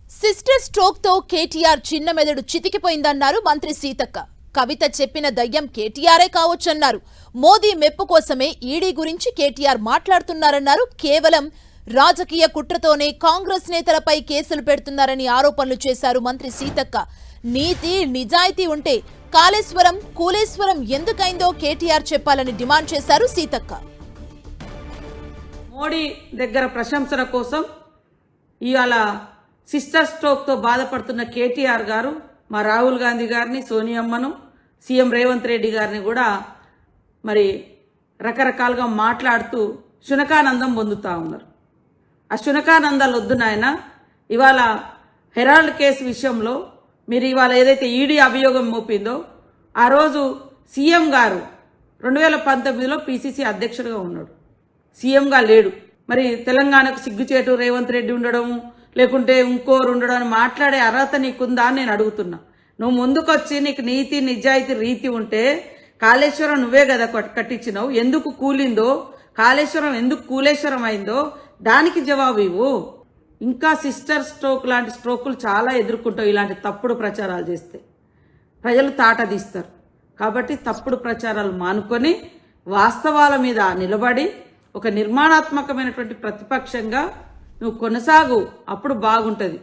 Sister stroke తో కేటీఆర్ చిన్న మెదడు చితికిపోయిందన్నారు మంత్రి సీతక్క. కవిత చెప్పిన దయ్యం కేటీఆరే కావచ్చన్నారు. మోదీ మెప్పు కోసమే ఈడీ గురించి కేటీఆర్ మాట్లాడుతున్నారన్నారు. కేవలం రాజకీయ కుట్రతోనే కాంగ్రెస్ నేతలపై కేసులు పెడుతున్నారని ఆరోపణలు చేశారు మంత్రి సీతక్క. నీతి నిజాయితీ ఉంటే కాళేశ్వరం కూలేశ్వరం ఎందుకైందో కేటీఆర్ చెప్పాలని డిమాండ్ చేశారు సీతక్క. మోడీ దగ్గర ప్రశంసల కోసం ఇవాళ సిస్టర్ స్ట్రోక్తో బాధపడుతున్న కేటీఆర్ గారు మా రాహుల్ గాంధీ గారిని, సోనియమ్మను, సీఎం రేవంత్ రెడ్డి గారిని కూడా మరి రకరకాలుగా మాట్లాడుతూ శునకానందం పొందుతూ ఉన్నారు. ఆ శునకానందాలు వద్దు నాయన. ఇవాళ హెరాల్డ్ కేసు విషయంలో మీరు ఇవాళ ఏదైతే ఈడీ అభియోగం మోపిందో ఆ రోజు సీఎం గారు 2019లో పీసీసీ అధ్యక్షుడిగా ఉన్నాడు, సీఎంగా లేడు. మరి తెలంగాణకు సిగ్గుచేటు రేవంత్ రెడ్డి ఉండడం లేకుంటే ఇంకోరు ఉండడం అని మాట్లాడే అర్హత నీకుందా అని నేను అడుగుతున్నా. నువ్వు ముందుకొచ్చి నీకు నీతి నిజాయితీ రీతి ఉంటే కాళేశ్వరం నువ్వే కదా కట్టించినావు, ఎందుకు కూలిందో, కాళేశ్వరం ఎందుకు కూలేశ్వరం అయిందో దానికి జవాబు ఇవ్వు. ఇంకా సిస్టర్ స్ట్రోక్ లాంటి స్ట్రోకులు చాలా ఎదుర్కొంటావు. ఇలాంటి తప్పుడు ప్రచారాలు చేస్తే ప్రజలు తాట తీస్తారు. కాబట్టి తప్పుడు ప్రచారాలు మానుకొని వాస్తవాల మీద నిలబడి ఒక నిర్మాణాత్మకమైనటువంటి ప్రతిపక్షంగా నువ్వు కొనసాగు, అప్పుడు బాగుంటుంది.